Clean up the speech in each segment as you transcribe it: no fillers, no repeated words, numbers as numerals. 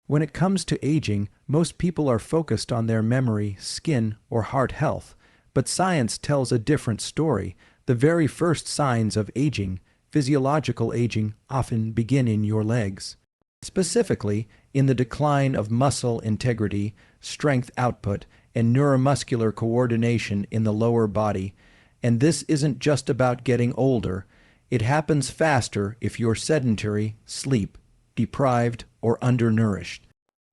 When it comes to aging, most people are focused on their memory, skin, or heart health. But science tells a different story. The very first signs of aging, physiological aging, often begin in your legs. Specifically, in the decline of muscle integrity, strength output, and neuromuscular coordination in the lower body. And this isn't just about getting older. It happens faster if you're sedentary, sleep deprived, or undernourished.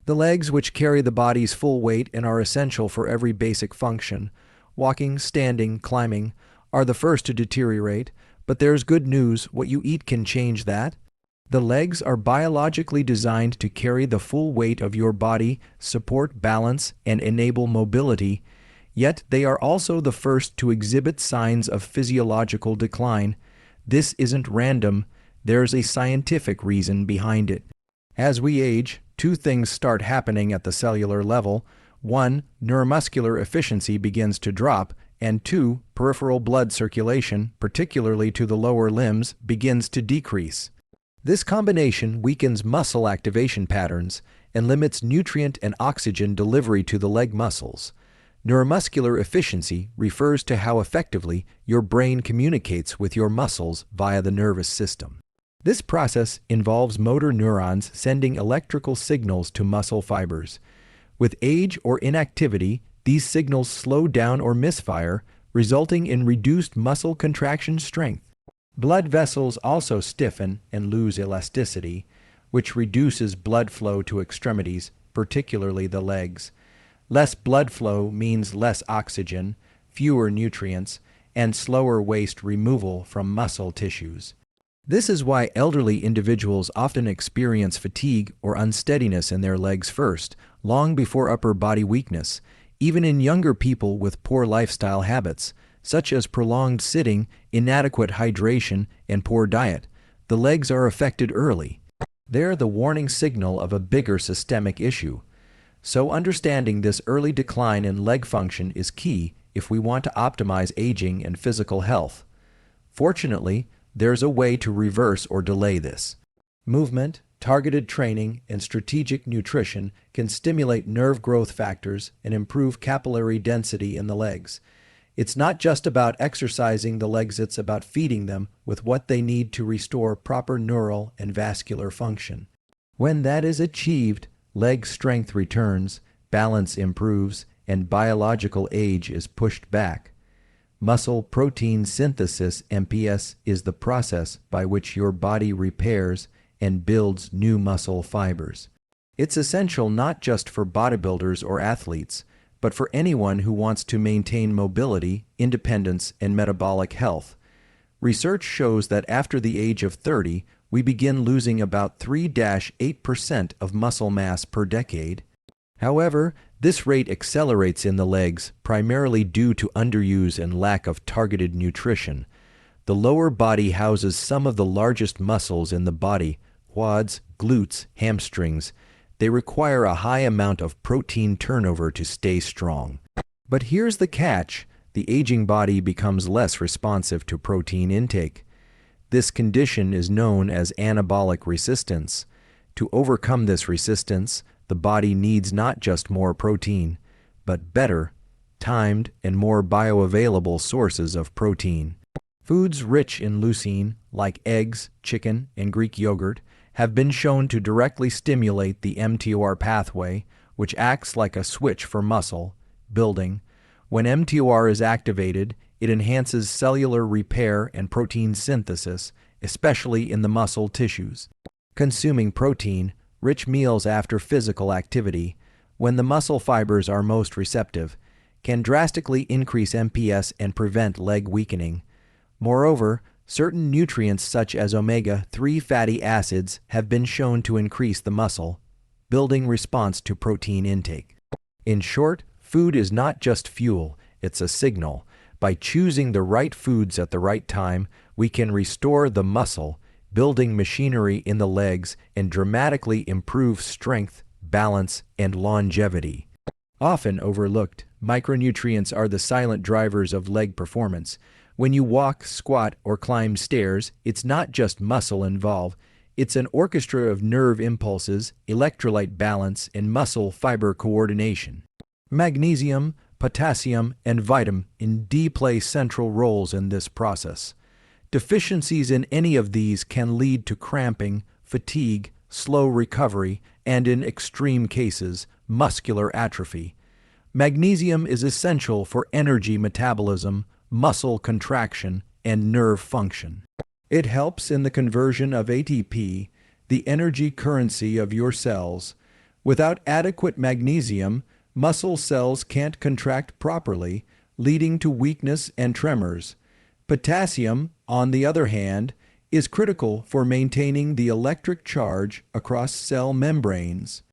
The legs, which carry the body's full weight and are essential for every basic function, walking, standing, climbing, are the first to deteriorate, but there's good news: what you eat can change that. The legs are biologically designed to carry the full weight of your body, support balance, and enable mobility, yet they are also the first to exhibit signs of physiological decline. This isn't random. There's a scientific reason behind it. As we age, two things start happening at the cellular level. One, neuromuscular efficiency begins to drop, and two, peripheral blood circulation, particularly to the lower limbs, begins to decrease. This combination weakens muscle activation patterns and limits nutrient and oxygen delivery to the leg muscles. Neuromuscular efficiency refers to how effectively your brain communicates with your muscles via the nervous system. This process involves motor neurons sending electrical signals to muscle fibers. With age or inactivity, these signals slow down or misfire, resulting in reduced muscle contraction strength. Blood vessels also stiffen and lose elasticity, which reduces blood flow to extremities, particularly the legs. Less blood flow means less oxygen, fewer nutrients, and slower waste removal from muscle tissues. This is why elderly individuals often experience fatigue or unsteadiness in their legs first, long before upper body weakness. Even in younger people with poor lifestyle habits, such as prolonged sitting, inadequate hydration, and poor diet, the legs are affected early. They're the warning signal of a bigger systemic issue. So understanding this early decline in leg function is key if we want to optimize aging and physical health. Fortunately, there's a way to reverse or delay this. Movement, targeted training, and strategic nutrition can stimulate nerve growth factors and improve capillary density in the legs. It's not just about exercising the legs, it's about feeding them with what they need to restore proper neural and vascular function. When that is achieved, leg strength returns, balance improves, and biological age is pushed back. Muscle protein synthesis (MPS) is the process by which your body repairs and builds new muscle fibers. It's essential not just for bodybuilders or athletes, but for anyone who wants to maintain mobility, independence, and metabolic health. Research shows that after the age of 30, we begin losing about 3–8% of muscle mass per decade. However, this rate accelerates in the legs, primarily due to underuse and lack of targeted nutrition. The lower body houses some of the largest muscles in the body: quads, glutes, hamstrings. They require a high amount of protein turnover to stay strong. But here's the catch: the aging body becomes less responsive to protein intake. This condition is known as anabolic resistance. To overcome this resistance, the body needs not just more protein, but better, timed, and more bioavailable sources of protein. Foods rich in leucine, like eggs, chicken, and Greek yogurt, have been shown to directly stimulate the mTOR pathway, which acts like a switch for muscle building. When mTOR is activated, it enhances cellular repair and protein synthesis, especially in the muscle tissues. Consuming protein, rich meals after physical activity, when the muscle fibers are most receptive, can drastically increase MPS and prevent leg weakening. Moreover, certain nutrients such as omega-3 fatty acids have been shown to increase the muscle building response to protein intake. In short, food is not just fuel, it's a signal. By choosing the right foods at the right time, we can restore the muscle building machinery in the legs and dramatically improve strength, balance, and longevity. Often overlooked, micronutrients are the silent drivers of leg performance. When you walk, squat, or climb stairs, it's not just muscle involved, It's an orchestra of nerve impulses, electrolyte balance, and muscle fiber coordination. Magnesium, potassium, and vitamin D play central roles in this process. Deficiencies in any of these can lead to cramping, fatigue, slow recovery, and in extreme cases, muscular atrophy. Magnesium is essential for energy metabolism, muscle contraction, and nerve function. It helps in the conversion of ATP, the energy currency of your cells. Without adequate magnesium, muscle cells can't contract properly, leading to weakness and tremors. Potassium, on the other hand, is critical for maintaining the electric charge across cell membranes.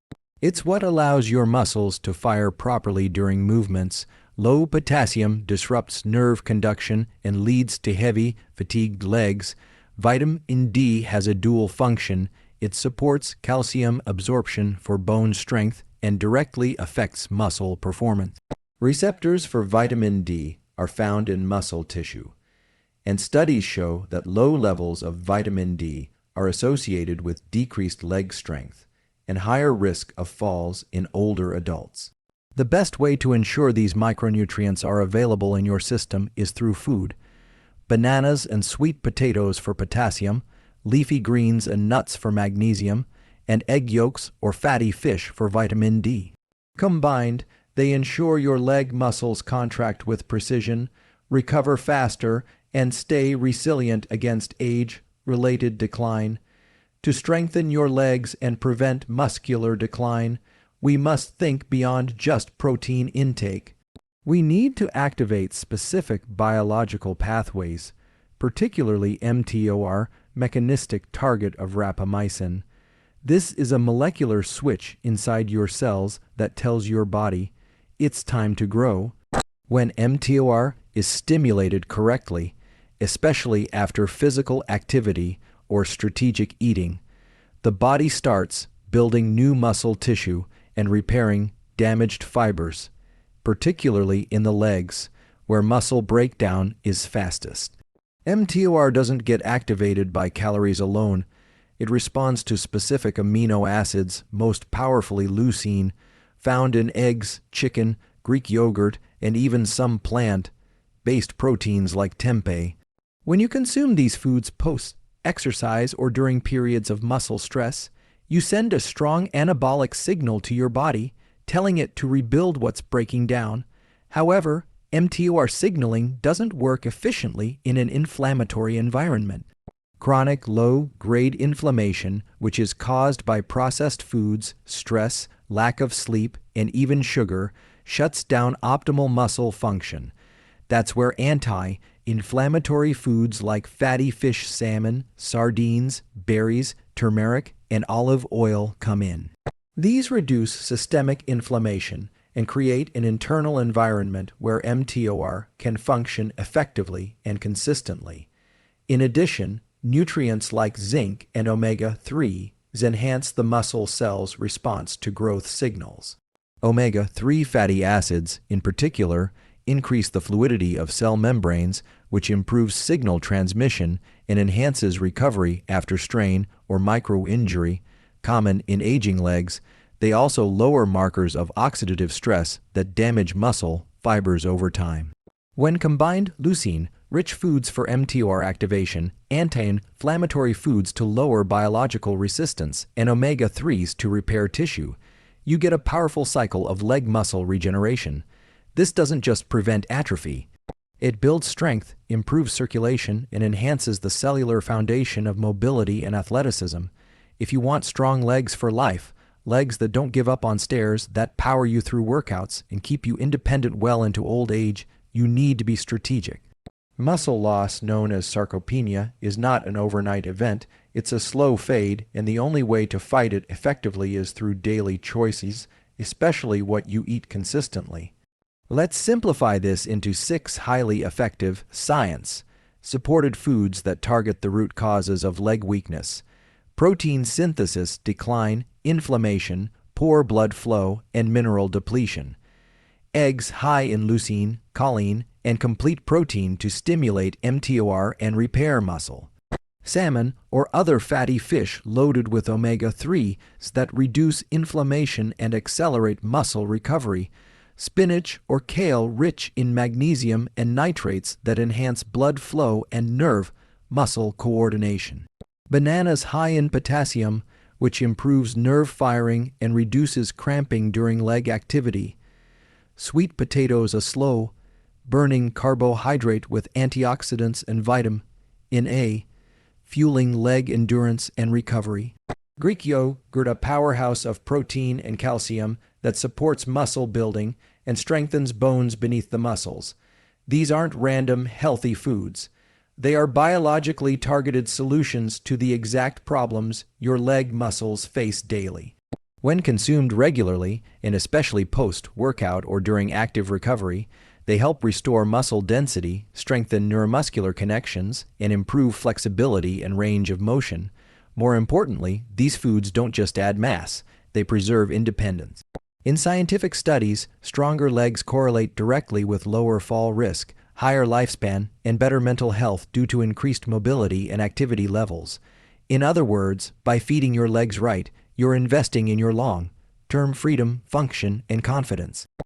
It's what allows your muscles to fire properly during movements. Low potassium disrupts nerve conduction and leads to heavy, fatigued legs. Vitamin D has a dual function. It supports calcium absorption for bone strength and directly affects muscle performance. Receptors for vitamin D are found in muscle tissue, and studies show that low levels of vitamin D are associated with decreased leg strength and higher risk of falls in older adults. The best way to ensure these micronutrients are available in your system is through food. Bananas and sweet potatoes for potassium, leafy greens and nuts for magnesium, and egg yolks or fatty fish for vitamin D. Combined, they ensure your leg muscles contract with precision, recover faster, and stay resilient against age-related decline. To strengthen your legs and prevent muscular decline, we must think beyond just protein intake. We need to activate specific biological pathways, particularly mTOR, mechanistic target of rapamycin. This is a molecular switch inside your cells that tells your body it's time to grow. When mTOR is stimulated correctly, especially after physical activity or strategic eating, the body starts building new muscle tissue and repairing damaged fibers, particularly in the legs, where muscle breakdown is fastest. mTOR doesn't get activated by calories alone. It responds to specific amino acids, most powerfully leucine, found in eggs, chicken, Greek yogurt, and even some plant-based proteins like tempeh. When you consume these foods post-exercise or during periods of muscle stress, you send a strong anabolic signal to your body, telling it to rebuild what's breaking down. However, mTOR signaling doesn't work efficiently in an inflammatory environment. Chronic low-grade inflammation, which is caused by processed foods, stress, lack of sleep, and even sugar, shuts down optimal muscle function. That's where anti-inflammatory foods like fatty fish, salmon, sardines, berries, turmeric, and olive oil come in. These reduce systemic inflammation and create an internal environment where mTOR can function effectively and consistently. In addition, nutrients like zinc and omega-3s enhance the muscle cell's response to growth signals. Omega-3 fatty acids, in particular, increase the fluidity of cell membranes, which improves signal transmission and enhances recovery after strain or micro-injury, common in aging legs. They also lower markers of oxidative stress that damage muscle fibers over time. When combined, leucine-rich foods for mTOR activation, anti-inflammatory foods to lower biological resistance, and omega-3s to repair tissue, you get a powerful cycle of leg muscle regeneration. This doesn't just prevent atrophy. It builds strength, improves circulation, and enhances the cellular foundation of mobility and athleticism. If you want strong legs for life, legs that don't give up on stairs, that power you through workouts, and keep you independent well into old age, you need to be strategic. Muscle loss, known as sarcopenia, is not an overnight event. It's a slow fade, and the only way to fight it effectively is through daily choices, especially what you eat consistently. Let's simplify this into 6 highly effective, science-supported foods that target the root causes of leg weakness: protein synthesis decline, inflammation, poor blood flow, and mineral depletion. Eggs high in leucine, choline, and complete protein to stimulate mTOR and repair muscle. salmon, or other fatty fish loaded with omega-3s that reduce inflammation and accelerate muscle recovery, spinach or kale rich in magnesium and nitrates that enhance blood flow and nerve muscle coordination. Bananas high in potassium, which improves nerve firing and reduces cramping during leg activity. Sweet potatoes, a slow burning carbohydrate with antioxidants and vitamin A, fueling leg endurance and recovery. Greek yogurt, a powerhouse of protein and calcium that supports muscle building and strengthens bones beneath the muscles. These aren't random, healthy foods. They are biologically targeted solutions to the exact problems your leg muscles face daily. When consumed regularly, and especially post-workout or during active recovery, they help restore muscle density, strengthen neuromuscular connections, and improve flexibility and range of motion. More importantly, these foods don't just add mass, they preserve independence. In scientific studies, stronger legs correlate directly with lower fall risk, higher lifespan, and better mental health due to increased mobility and activity levels. In other words, by feeding your legs right, you're investing in your long-term freedom, function, and confidence.